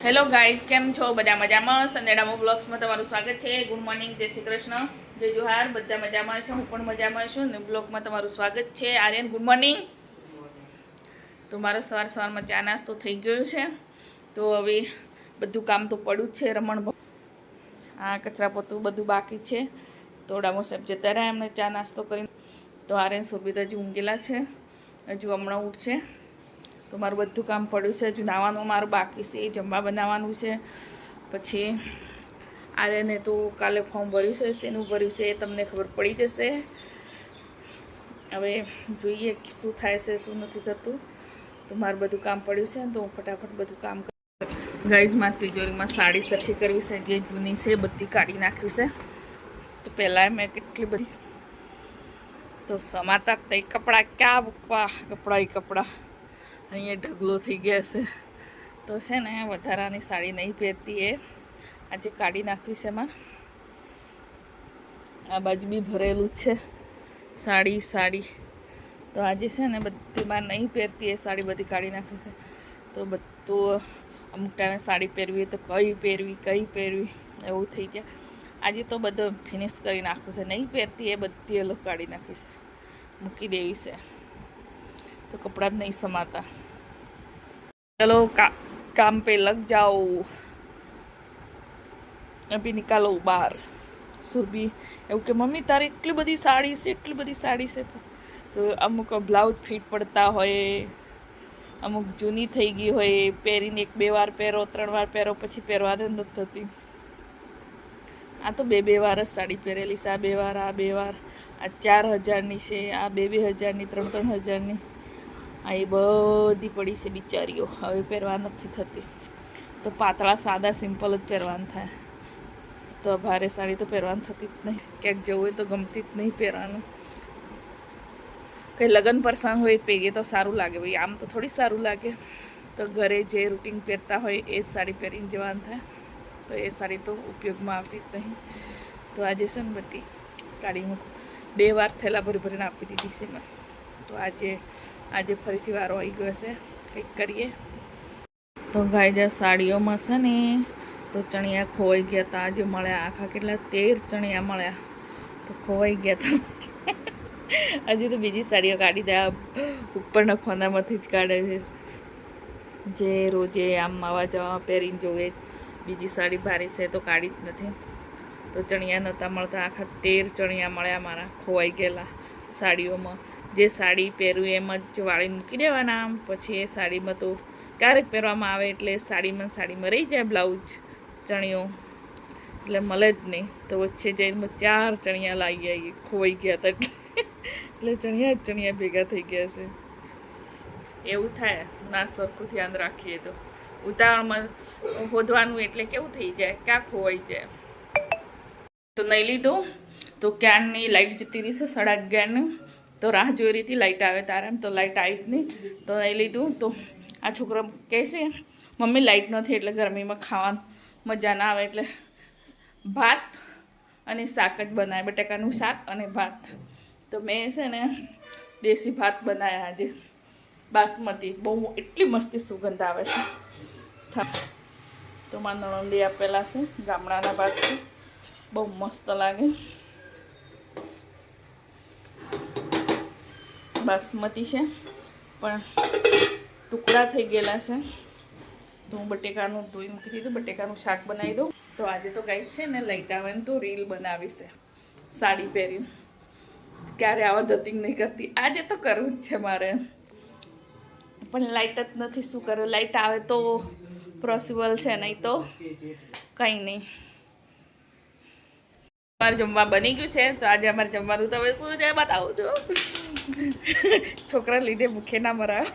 Hello guys, કેમ છો? બધા મજામાં? સંદેડામાં બ્લોગ્સમાં તમારું સ્વાગત છે. ગુડ મોર્નિંગ, જય શ્રી કૃષ્ણ, જય જોહાર. બધા મજામાં છે, હું પણ મજામાં છું ને બ્લોગમાં તમારું સ્વાગત છે. Aryan, good morning. તો મારો સવારમાં ચા નાસ્તો થઈ ગયો છે. તો હવે બધું કામ તો પડ્યું જ છે. રમણ આ કચરા પોતું બધું બાકી છે. થોડા સાહેબ જતા રહ્યા એમને ચા નાસ્તો કરીને. તો આર્યન સુરભી તો હજુ ઊંઘેલા છે, હજુ હમણાં ઉઠશે. તો મારું બધું કામ પડ્યું છે. હજુ નાવાનું મારું બાકી છે, જમવા બનાવવાનું છે. પછી આર્યને તો કાલે ફોર્મ ભર્યું છે, શેનું ભર્યું છે એ તમને ખબર પડી જશે. હવે જોઈએ શું થાય છે, શું નથી થતું. તો મારું બધું કામ પડ્યું છે, તો હું ફટાફટ બધું કામ કરું. ગાઈઝમાં તિજોરીમાં સાડી સરખી કરવી છે, જે જૂની છે બધી કાઢી નાખવી છે. તો પહેલાં મેં કેટલી બધી તો સમાતા તે કપડાં ક્યાં મૂકવા, કપડાં અહીંયા ઢગલો થઈ ગયા છે. તો છે ને વધારાની સાડી નહીં પહેરતી એ આજે કાઢી નાખવી છે. એમાં આ બાજુ બી ભરેલું છે સાડી. તો આજે છે ને બધીમાં નહીં પહેરતી એ સાડી બધી કાઢી નાખવી છે. તો બધું અમુક ટાણે સાડી પહેરવી હોય તો કઈ પહેરવી એવું થઈ જાય. આજે તો બધું ફિનિશ કરી નાખવું છે. નહીં પહેરતી એ બધી અલગ કાઢી નાખવી છે, મૂકી દેવી છે. તો કપડાં જ નહીં સમાતા. चलो काम पे लग जाओ, अभी निकालो बाहर. सुरभि એવું કે મમ્મી તારે એટલી બધી સાડી છે. સો અમુક બ્લાઉઝ ફિટ પડતા હોય, અમુક જૂની થઈ ગઈ હોય, પહેરીને 1-2 વાર પહેરો, 3 વાર પહેરો, પછી પહેરવા જ નથી થતી. આ તો 2 વાર જ સાડી પહેરેલી છે. આ 2 વાર, આ 4,000ની છે, આ 2,000ની, 3,000ની. આ એ બધી પડી છે બિચારીઓ, હવે પહેરવા નથી થતી. તો પાતળા સાદા સિમ્પલ જ પહેરવાનું થાય. તો ભારે સાડી તો પહેરવાની થતી જ નહીં. ક્યાંક જવું હોય તો ગમતી જ નહીં પહેરવાનું. કંઈ લગ્ન પ્રસંગ હોય પહેરીએ તો સારું લાગે ભાઈ, આમ તો થોડી સારું લાગે. તો ઘરે જે રૂટીન પહેરતા હોય એ જ સાડી પહેરીને જવાનું થાય. તો એ સાડી તો ઉપયોગમાં આવતી જ નહીં. તો આજે છે ને બધી કાઢી મૂકું. 2 વાર થેલા ભરીને આપી દીધી છે મેં. તો આજે ફરીથી વારો આવી ગયો છે, કંઈક કરીએ. તો ગાય સાડીઓમાં છે ને તો ચણિયા ખોવાઈ ગયા હતા. આજે મળ્યા આખા કેટલા 13 ચણિયા મળ્યા. તો ખોવાઈ ગયા હતા. હજુ તો બીજી સાડીઓ કાઢી દે, ઉપરના ખોનામાંથી જ કાઢે છે. જે રોજે આમ આવવા જવા પહેરીને જોવે. બીજી સાડી ભારી છે તો કાઢી જ નથી. તો ચણિયા નહોતા મળતા. આખા 13 ચણિયા મળ્યા મારા ખોવાઈ ગયેલા સાડીઓમાં. જે સાડી પહેરું એમ જ વાળીને મૂકી દેવાના. આમ પછી એ સાડીમાં તો ક્યારેક પહેરવામાં આવે એટલે સાડીમાં રહી જાય બ્લાઉઝ, ચણિયો એટલે મળે જ નહીં. તો વચ્ચે જઈને 4 ચણિયા લાવી આવી, ખોવાઈ ગયા હતા એટલે ચણિયા ભેગા થઈ ગયા છે. એવું થાય ના સરખું ધ્યાન રાખીએ તો. ઉતાવળમાં શોધવાનું એટલે કેવું થઈ જાય, ક્યાં ખોવાઈ જાય. તો નહીં લીધું. તો ક્યારની લાઇટ જતી રહી છે 11:30ની. તો રાહ જોઈ રહી હતી લાઇટ આવે તારે, એમ તો લાઇટ આવી જ નહીં. તો નહીં લીધું. તો આ છોકરો કહે છે મમ્મી લાઇટ નથી એટલે ગરમીમાં ખાવાનું મજા ના આવે, એટલે ભાત અને શાક જ બનાવે, બટાકાનું શાક અને ભાત. તો મેં છે ને દેશી ભાત બનાવ્યા આજે, બાસમતી. બહુ એટલી મસ્તી સુગંધ આવે છે. તો મારા નણંદી આપેલા છે, ગામડાના ભાત છે, બહુ મસ્ત લાગે. બાસમતી છે પણ ટુકડા થઈ ગયેલા છે. તો હું બટેકાનું ધોઈ મૂકી દીધું, બટેકાનું શાક બનાવી દઉં. તો આજે તો ગાઈ છે ને લાઇટ આવે ને તો રીલ બનાવી છે સાડી પહેરીને. ક્યારે આવા ધતિંગ નહીં કરતી, આજે તો કરવું જ છે મારે. પણ લાઇટ જ નથી, શું કરે. લાઇટ આવે તો પોસિબલ છે, નહીં તો કંઈ નહીં. અમારે જમવા બની ગયું છે. તો આજે અમારે જમવાનું તો હવે શું છે બતાવું છું. છોકરા લીધે ભૂખે ના મરાયો.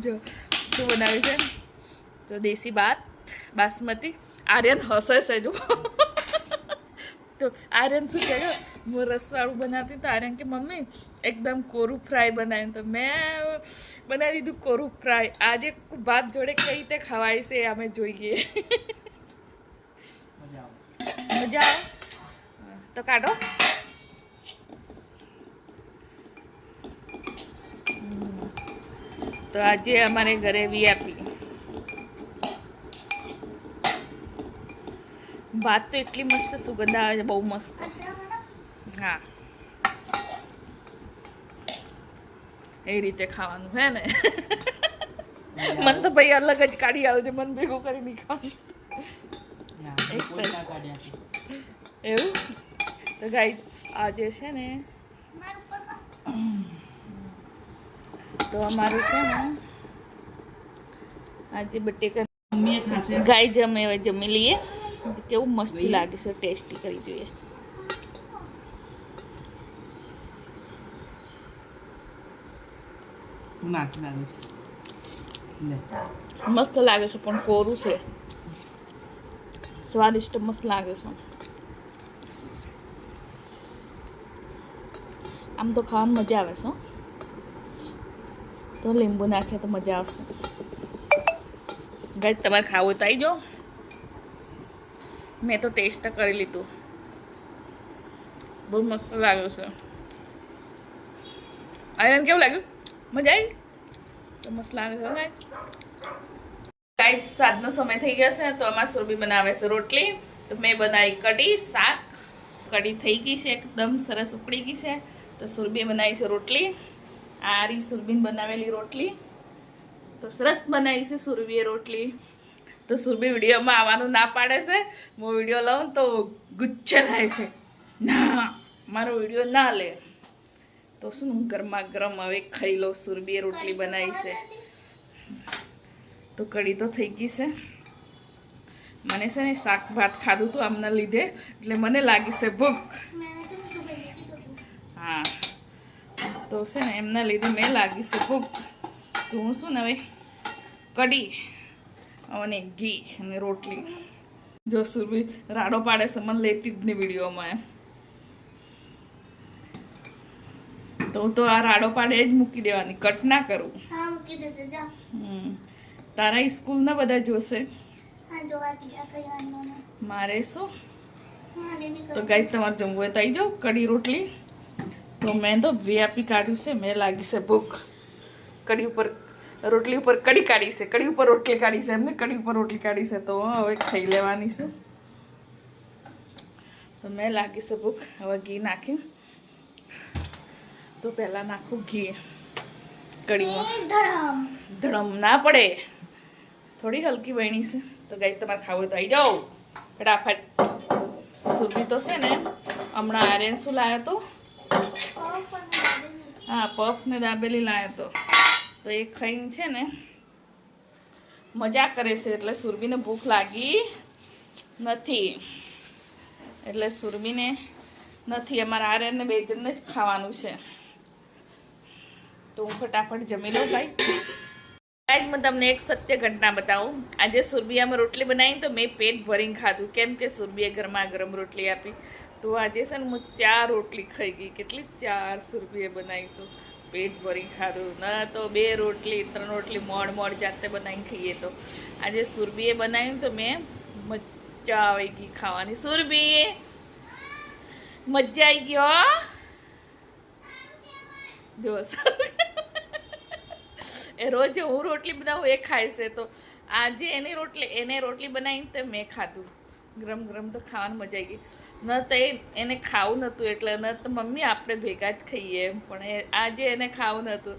જો શું બનાવ્યું છે તો દેશી ભાત, બાસમતી. આર્યન હસે છે જો. તો આર્યન શું કહે, હું રસવાળું બનાવતી તો આર્યન કે મમ્મી એકદમ કોરું ફ્રાય બનાવ્યું. તો મેં બનાવી દીધું કોરું ફ્રાય. આજે ભાત જોડે કઈ રીતે ખવાય છે અમે જોઈએ. મજા આવે તો કાઢો. તો આજે અમારે ઘરે વીઆઈપી ભાત તો એટલી મસ્ત સુગંધ આવે છે, બહુ મસ્ત. હા, એ રીતે ખાવાનું હે ને. મને તો ભાઈ અલગ જ કાઢી આવજે, મન ભેગું કરી નહીં ખાવાનું. એવું તો ગાઈ આજે છે ને, તો અમારું છે ને આજે બટેકા ગાય જમે હવે જમી લઈએ. કેવું મસ્તી લાગે છે, ટેસ્ટી કરી જોઈએ. મસ્ત લાગે છે પણ કોરું છે. સ્વાદિષ્ટ મસ્ત લાગે છે. આમ તો ખાવાની મજા આવે છે, તો લીંબુ નાખે તો મજા આવશે. ગાય તમારે ખાવું તો આવી જાઓ. મેં તો ટેસ્ટ કરી લીધું, બહુ મસ્ત લાગ્યું છે. આયરન કેવું લાગ્યું? મજા આવી? તો મસ્ત લાગે છે ગાય. ગાય સાંજનો સમય થઈ ગયો છે, તો અમારે સુરભી બનાવે છે રોટલી. તો મેં બનાવી કઢી, શાક. કઢી થઈ ગઈ છે, એકદમ સરસ ઉકળી ગઈ છે. તો સુરભીએ બનાવી છે રોટલી. આ રી સુરભીને બનાવેલી રોટલી. તો સરસ બનાવી છે સુરભીએ રોટલી. તો સુરભી વિડીયોમાં આવવાનું ના પાડે છે. હું વિડીયો લઉં તો ગુચ્છે થાય છે, ના મારો વિડીયો ના લે. તો શું હું ગરમા ગરમ હવે ખાઈ લઉં. સુરભીએ રોટલી બનાવી છે, તો કઢી તો થઈ ગઈ છે. મને છે ને શાક ભાત ખાધું હતું આમના લીધે, એટલે મને લાગી છે ભૂખ. હા, તો છે ને એમના લીધે મેં લાગી છે ભૂખ. તો હું શું ને હવે કઢી અને ઘી અને રોટલી. જો સુરભી રાડો પાડે છે, મને લેતી જ નહીં વિડીયોમાં એમ. તો આ રાડો પાડે જ મૂકી દેવાની, કટ ના કરું. તારા સ્કૂલના બધા જોશે. મારે શું તો ગાઈસ તમારે જમવું હોય તો આવી જાઓ. કઢી રોટલી તો મેં તો વીઆઈપી કાઢ્યું છે. મેં લાગી છે ભૂખ. કઢી ઉપર રોટલી ઉપર કઢી કાઢી છે, કઢી ઉપર રોટલી કાઢી છે, એમને કઢી ઉપર રોટલી કાઢી છે. તો હવે ખાઈ લેવાની છે. તો મેં લાગી છે ભૂખ. હવે ઘી નાખ્યું, તો પહેલાં નાખું ઘી કઢીમાં. ધડમ ના પડે, થોડી હલકી બની છે. તો ગાઈ તમારે ખાવું તો આવી જાઓ ફટાફટ. સુરભી તો છે ને હમણાં આર્યન શું લાવ્યો તો? હા, પફ ને દાબેલી લાવ્યો તો. તો એ ખાઈને છે ને મજા કરે છે, એટલે સુરભીને ભૂખ લાગી નથી. એટલે સુરભીને નથી, અમારા આર્યનને બે જણને જ ખાવાનું છે. તો હું ફટાફટ જમી લઉં ભાઈ. આજ હું તમને એક સત્ય ઘટના બતાવું. આજે સુરભીયામાં રોટલી બનાવી તો મેં પેટ ભરીને ખાધું, કેમ કે સુરભીએ ગરમા ગરમ રોટલી આપી. તો આજે છે ને હું 4 રોટલી ખાઈ ગઈ. કેટલી? 4 સુરભીએ બનાવી, તો પેટ ભરીને ખાધું. ન તો 2 રોટલી 3 રોટલી મોડ જાતે બનાવીને ખાઈએ. તો આજે સુરભીએ બનાવ્યું તો મેં મજા આવી ગઈ ખાવાની. સુરભી મજા આવી ગયો જો. એ રોજ હું રોટલી બનાવું એ ખાય છે. તો આજે એને રોટલી બનાવીને તો મેં ખાધું. ગરમ ગરમ તો ખાવાની મજા આવી ગઈ. ન તો એને ખાવું નહોતું, એટલે ન તો મમ્મી આપણે ભેગા જ ખાઈએ એમ. પણ આજે એને ખાવું નહોતું,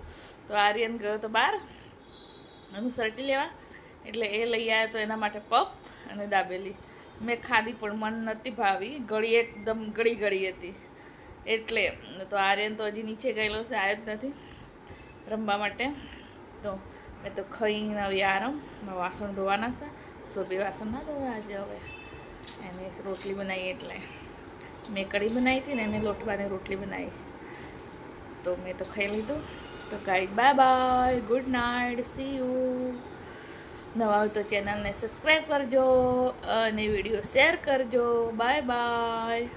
તો આર્યન ગયો તો બહાર એનું સર્ટી લેવા, એટલે એ લઈ આવ્યો. તો એના માટે પફ અને દાબેલી મેં ખાધી, પણ મન નથી ભાવી. ગળી એકદમ ગળી હતી એટલે. તો આર્યન તો હજી નીચે ગયેલો છે, આવ્યો જ નથી રમવા માટે. તો મેં તો ખાઈને આવી આરામ. વાસણ ધોવાના છે. સુરભી વાસણ ના ધોવા આજે. હવે એને રોટલી બનાવી, એટલે મેં કઢી બનાવી હતી ને એને લોટવાની રોટલી બનાવી. તો મેં તો ખાઈ લીધું. તો guide bye bye, good night, C you. નવા હોય તો ચેનલને સબસ્ક્રાઈબ કરજો અને વિડીયો શેર કરજો. Bye bye.